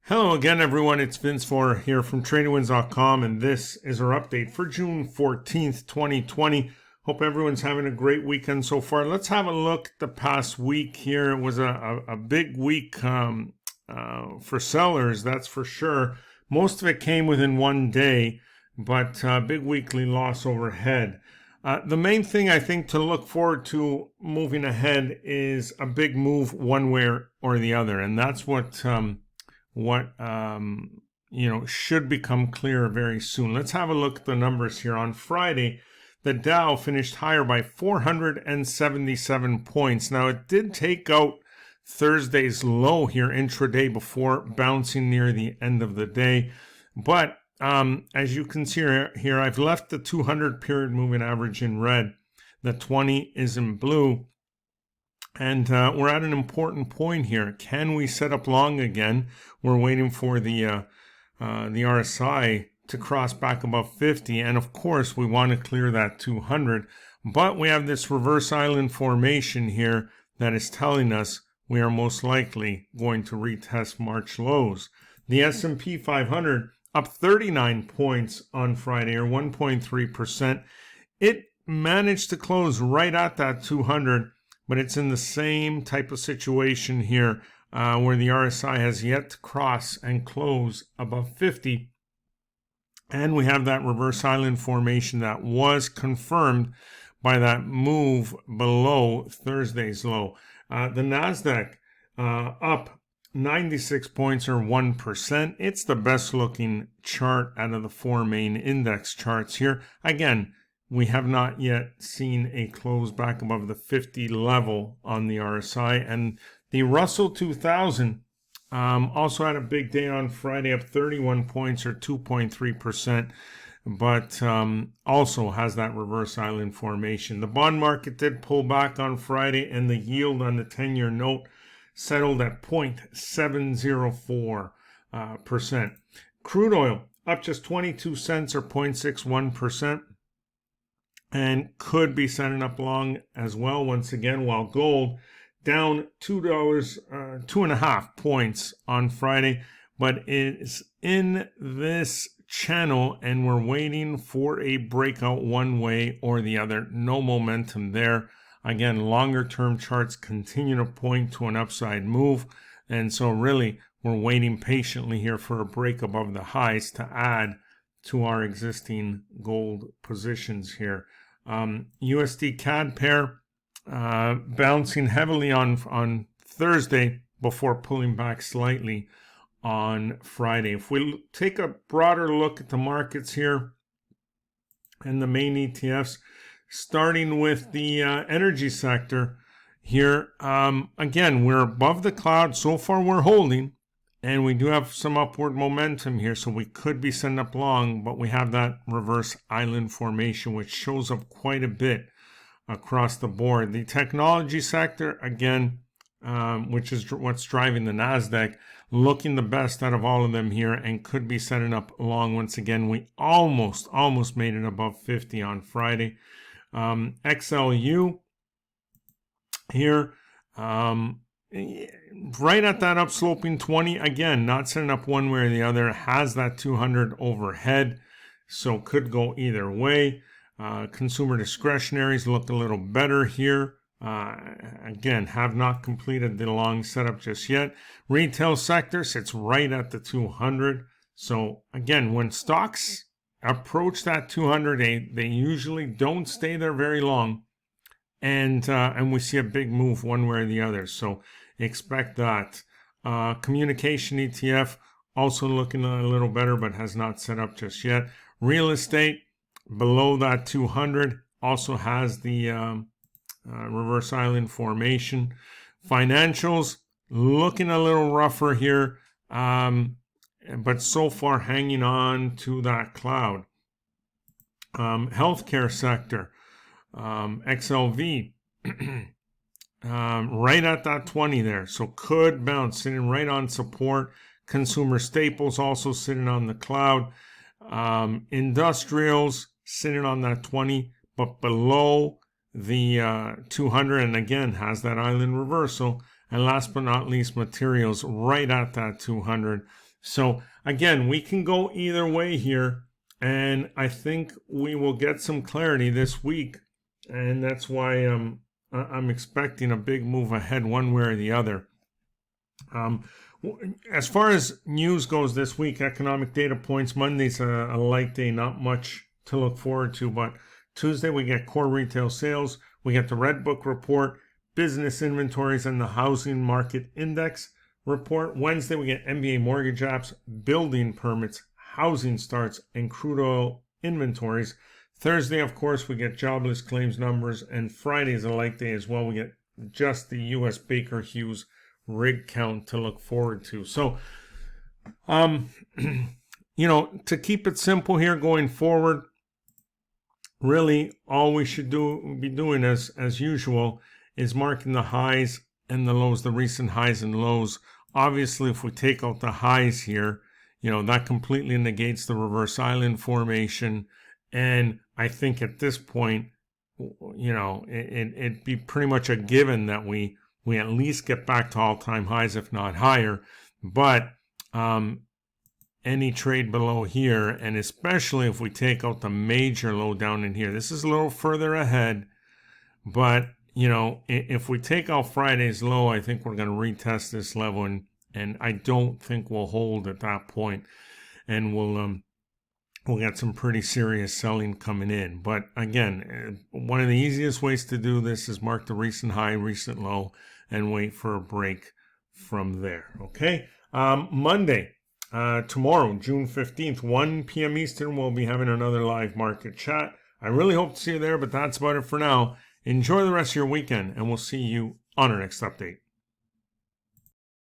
Hello again, everyone. It's Vince for here from TradingWinds.com, and this is our update for June 14th, 2020. Hope everyone's having a great weekend so far. Let's have a look at the past week here. It was a big week for sellers, that's for sure. Most of it came within one day, but big weekly loss overhead. The main thing I think to look forward to moving ahead is a big move one way or the other, and that's what should become clear very soon. Let's have a look at the numbers here. On Friday, the Dow finished higher by 477 points. Now, it did take out Thursday's low here intraday before bouncing near the end of the day. But as you can see here, I've left the 200 period moving average in red. The 20 is in blue. And we're at an important point here. Can we set up long again? We're waiting for the RSI to cross back above 50. And of course, we want to clear that 200. But we have this reverse island formation here that is telling us we are most likely going to retest March lows. The S&P 500 up 39 points on Friday, or 1.3%. It managed to close right at that 200. But it's in the same type of situation here where the RSI has yet to cross and close above 50. And we have that reverse island formation that was confirmed by that move below Thursday's low. The NASDAQ up 96 points, or 1%. It's the best looking chart out of the four main index charts here. Again, we have not yet seen a close back above the 50 level on the RSI. And the Russell 2000 also had a big day on Friday, up 31 points, or 2.3%, but also has that reverse island formation. The bond market did pull back on Friday, and the yield on the 10-year note settled at 0.704%. Crude oil up just 22 cents, or 0.61%. And could be setting up long as well once again, while gold down $2.5 points on Friday, but is in this channel and we're waiting for a breakout one way or the other. No momentum there. Again, longer term charts continue to point to an upside move, and so really we're waiting patiently here for a break above the highs to add to our existing gold positions here. USD CAD pair bouncing heavily on Thursday before pulling back slightly on Friday. If we take a broader look at the markets here and the main ETFs, starting with the energy sector here, again, we're above the cloud. So far we're holding, and we do have some upward momentum here, so we could be setting up long, but we have that reverse island formation, which shows up quite a bit across the board. The technology sector, again, which is what's driving the NASDAQ, looking the best out of all of them here, and could be setting up long once again. We almost made it above 50 on Friday. XLU here, right at that upsloping 20, again, not setting up one way or the other, has that 200 overhead, so could go either way. Consumer discretionaries look a little better here. Again, have not completed the long setup just yet. Retail sector sits right at the 200. So again, when stocks approach that 200, they usually don't stay there very long. And we see a big move one way or the other. So expect that. Communication ETF also looking a little better, but has not set up just yet. Real estate below that 200 also has the reverse island formation. Financials looking a little rougher here, but so far hanging on to that cloud. Healthcare sector, XLV, right at that 20 there, so could bounce, sitting right on support. Consumer staples also sitting on the cloud. Industrials sitting on that 20, but below the 200, and again has that island reversal. And last but not least, materials right at that 200. So again, we can go either way here, and I think we will get some clarity this week, and that's why I'm expecting a big move ahead one way or the other. As far as news goes this week, economic data points, Monday's a light day, not much to look forward to, but Tuesday we get core retail sales, we get the Red Book report, business inventories, and the housing market index report. Wednesday we get NBA mortgage apps, building permits, housing starts, and crude oil inventories. Thursday, of course, we get jobless claims numbers, and Friday is a light day as well. We get just the U.S. Baker Hughes rig count to look forward to. So, to keep it simple here going forward, really all we should be doing as usual is marking the highs and the lows, the recent highs and lows. Obviously, if we take out the highs here, that completely negates the reverse island formation. And I think at this point, it'd be pretty much a given that we at least get back to all-time highs, if not higher. But any trade below here, and especially if we take out the major low down in here, this is a little further ahead, but if we take out Friday's low, I think we're going to retest this level, and I don't think we'll hold at that point, and we'll get some pretty serious selling coming in. But again, one of the easiest ways to do this is mark the recent high, recent low, and wait for a break from there. Okay, Monday. Tomorrow, June 15th, 1 p.m. Eastern, we'll be having another live market chat. I really hope to see you there, but that's about it for now. Enjoy the rest of your weekend, and we'll see you on our next update.